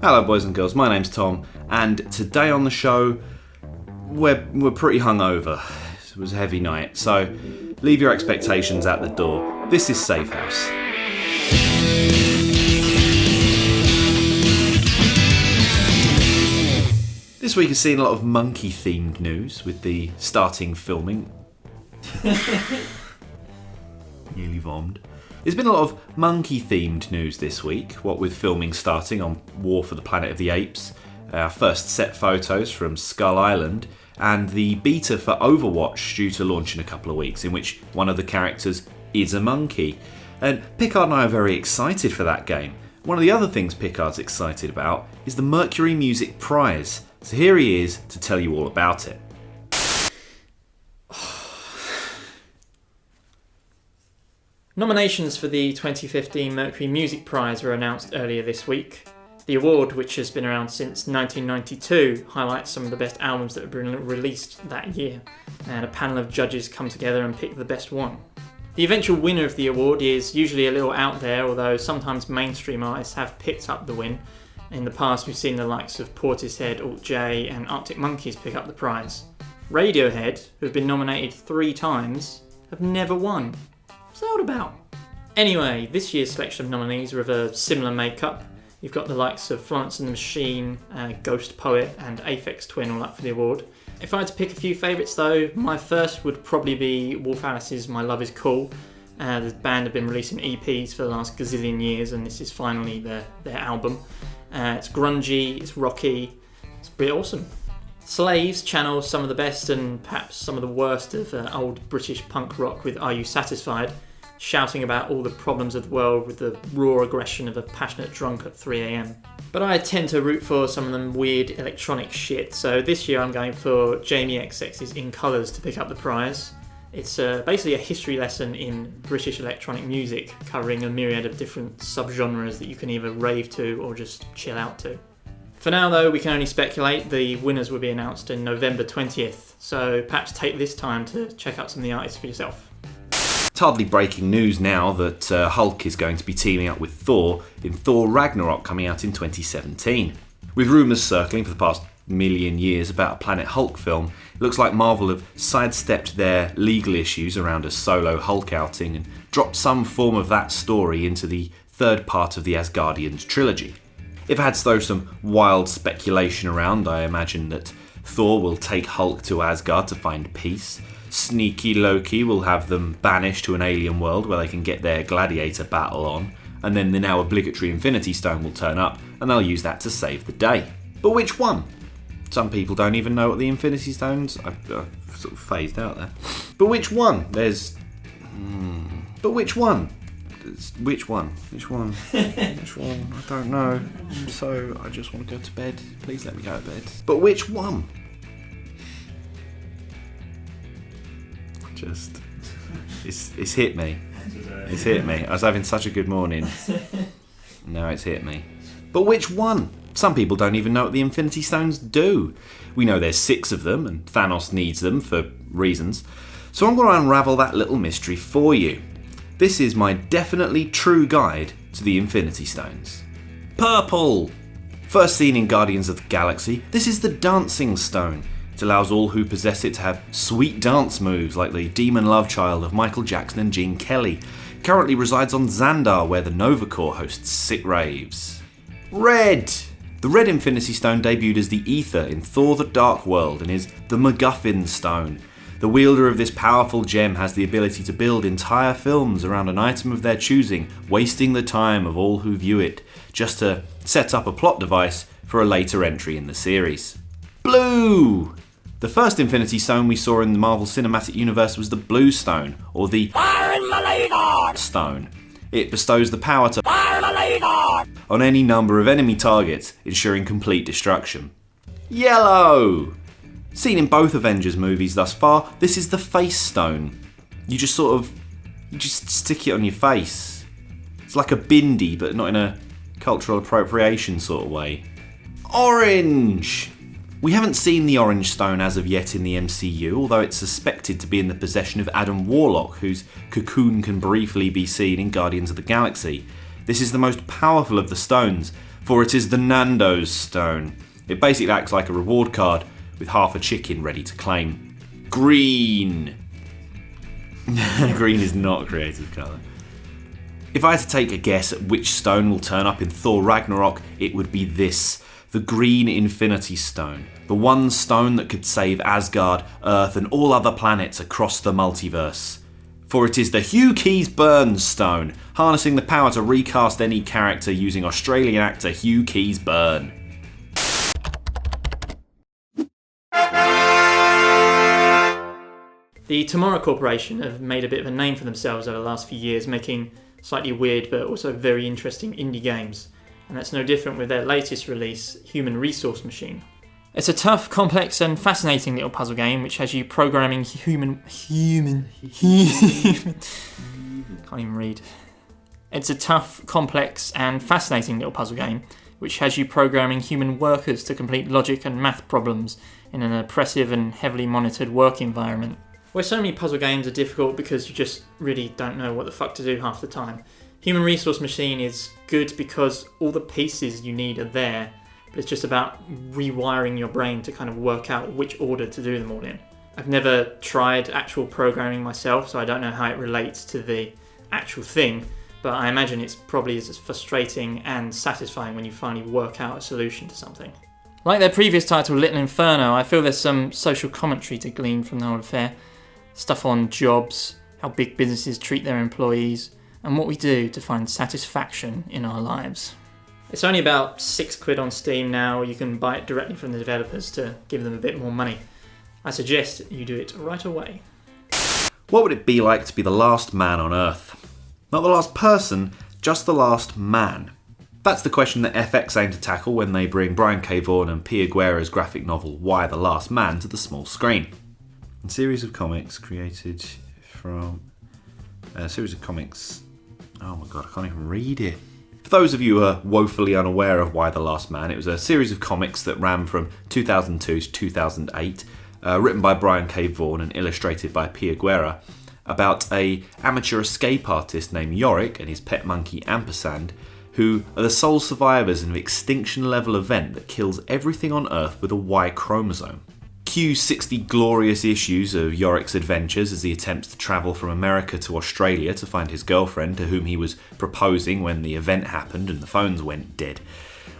Hello boys and girls, my name's Tom, and today on the show, we're pretty hungover. It was a heavy night, so leave your expectations at the door. This is Safehouse. This week has seen a lot of monkey-themed news with the starting filming. Nearly vommed. There's been a lot of monkey-themed news this week, what with filming starting on War for the Planet of the Apes, our first set photos from Skull Island, and the beta for Overwatch due to launch in a couple of weeks, in which one of the characters is a monkey. And Pickard and I are very excited for that game. One of the other things Pickard's excited about is the Mercury Music Prize. So here he is to tell you all about it. Nominations for the 2015 Mercury Music Prize were announced earlier this week. The award, which has been around since 1992, highlights some of the best albums that have been released that year, and a panel of judges come together and pick the best one. The eventual winner of the award is usually a little out there, although sometimes mainstream artists have picked up the win. In the past, we've seen the likes of Portishead, Alt J and Arctic Monkeys pick up the prize. Radiohead, who have been nominated 3 times, have never won. What's that all about? Anyway, this year's selection of nominees are of a similar makeup. You've got the likes of Florence and the Machine, Ghost Poet and Aphex Twin all up for the award. If I had to pick a few favourites though, my first would probably be Wolf Alice's My Love Is Cool. The band have been releasing EPs for the last gazillion years and this is finally their album. It's grungy, it's rocky, it's pretty awesome. Slaves channel some of the best and perhaps some of the worst of old British punk rock with Are You Satisfied? Shouting about all the problems of the world with the raw aggression of a passionate drunk at 3 a.m. But I tend to root for some of them weird electronic shit, so this year I'm going for Jamie XX's In Colours to pick up the prize. It's basically a history lesson in British electronic music, covering a myriad of different subgenres that you can either rave to or just chill out to. For now though, we can only speculate. The winners will be announced in November 20th, so perhaps take this time to check out some of the artists for yourself. It's hardly breaking news now that Hulk is going to be teaming up with Thor in Thor Ragnarok coming out in 2017. With rumours circling for the past million years about a Planet Hulk film, it looks like Marvel have sidestepped their legal issues around a solo Hulk outing and dropped some form of that story into the third part of the Asgardians trilogy. If I had to throw some wild speculation around, I imagine that Thor will take Hulk to Asgard to find peace. Sneaky Loki will have them banished to an alien world where they can get their gladiator battle on, and then the now obligatory Infinity Stone will turn up and they'll use that to save the day. But which one? Some people don't even know what the Infinity Stones... I've sort of phased out there. But which one? But which one? Which one? Which one? Which one? I don't know. I just want to go to bed. Please let me go to bed. But which one? It's hit me. It's hit me. I was having such a good morning. Now it's hit me. But which one? Some people don't even know what the Infinity Stones do. We know there's 6 of them, and Thanos needs them for reasons. So I'm going to unravel that little mystery for you. This is my definitely true guide to the Infinity Stones. Purple! First seen in Guardians of the Galaxy, this is the Dancing Stone. It allows all who possess it to have sweet dance moves like the demon love child of Michael Jackson and Gene Kelly. It currently resides on Xandar, where the Nova Corps hosts sick raves. Red! The Red Infinity Stone debuted as the Ether in Thor the Dark World and is the MacGuffin Stone. The wielder of this powerful gem has the ability to build entire films around an item of their choosing, wasting the time of all who view it, just to set up a plot device for a later entry in the series. Blue! The first Infinity Stone we saw in the Marvel Cinematic Universe was the Blue Stone, or the Fire in my Legion Stone. It bestows the power to Fire in my Legion on any number of enemy targets, ensuring complete destruction. Yellow! Seen in both Avengers movies thus far, this is the Face Stone. You just stick it on your face. It's like a bindi, but not in a cultural appropriation sort of way. Orange! We haven't seen the Orange Stone as of yet in the MCU, although it's suspected to be in the possession of Adam Warlock, whose cocoon can briefly be seen in Guardians of the Galaxy. This is the most powerful of the stones, for it is the Nando's stone. It basically acts like a reward card with half a chicken ready to claim. Green. Green is not a creative colour. If I had to take a guess at which stone will turn up in Thor Ragnarok, it would be this. The Green Infinity Stone. The one stone that could save Asgard, Earth and all other planets across the multiverse. For it is the Hugh Keys Burns Stone, harnessing the power to recast any character using Australian actor Hugh Keys Burn. The Tomorrow Corporation have made a bit of a name for themselves over the last few years, making slightly weird but also very interesting indie games. And that's no different with their latest release, Human Resource Machine. It's a tough, complex and fascinating little puzzle game which has you programming can't even read. It's a tough, complex and fascinating little puzzle game which has you programming human workers to complete logic and math problems in an oppressive and heavily monitored work environment. Where so many puzzle games are difficult because you just really don't know what the fuck to do half the time. Human Resource Machine is good because all the pieces you need are there, but it's just about rewiring your brain to kind of work out which order to do them all in. I've never tried actual programming myself, so I don't know how it relates to the actual thing, but I imagine it's probably as frustrating and satisfying when you finally work out a solution to something. Like their previous title, Little Inferno, I feel there's some social commentary to glean from the whole affair. Stuff on jobs, how big businesses treat their employees, and what we do to find satisfaction in our lives. It's only about £6 on Steam now. You can buy it directly from the developers to give them a bit more money. I suggest you do it right away. What would it be like to be the last man on Earth? Not the last person, just the last man. That's the question that FX aim to tackle when they bring Brian K. Vaughan and Pia Guerra's graphic novel Why the Last Man to the small screen. A series of comics created from... Oh my god, I can't even read it. For those of you who are woefully unaware of Why the Last Man, it was a series of comics that ran from 2002 to 2008, written by Brian K. Vaughan and illustrated by Pia Guerra, about a amateur escape artist named Yorick and his pet monkey Ampersand, who are the sole survivors in an extinction-level event that kills everything on Earth with a Y chromosome. Cue 60 glorious issues of Yorick's adventures as he attempts to travel from America to Australia to find his girlfriend, to whom he was proposing when the event happened and the phones went dead.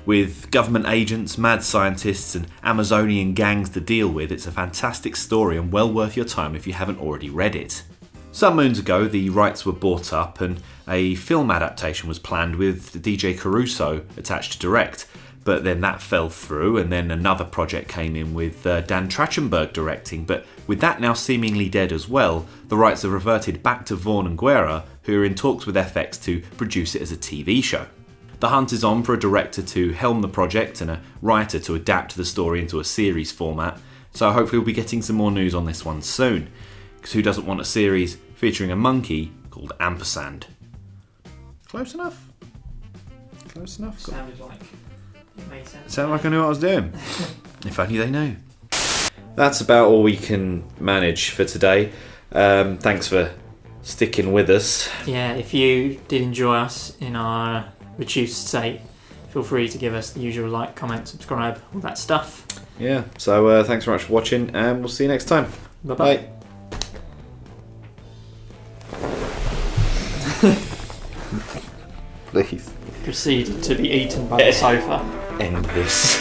With government agents, mad scientists and Amazonian gangs to deal with, it's a fantastic story and well worth your time if you haven't already read it. Some moons ago, the rights were bought up and a film adaptation was planned with DJ Caruso attached to direct. But then that fell through, and then another project came in with Dan Trachtenberg directing. But with that now seemingly dead as well, the rights have reverted back to Vaughan and Guerra, who are in talks with FX to produce it as a TV show. The hunt is on for a director to helm the project and a writer to adapt the story into a series format, so hopefully we'll be getting some more news on this one soon. Because who doesn't want a series featuring a monkey called Ampersand? Close enough? Close enough? Sounded like... Sounded like I knew what I was doing. If only they knew. That's about all we can manage for today. Thanks for sticking with us. Yeah, if you did enjoy us in our reduced state, feel free to give us the usual like, comment, subscribe, all that stuff. Yeah, so thanks very much for watching, and we'll see you next time. Bye-bye. Bye. Please. Proceed to be eaten by the sofa. End this.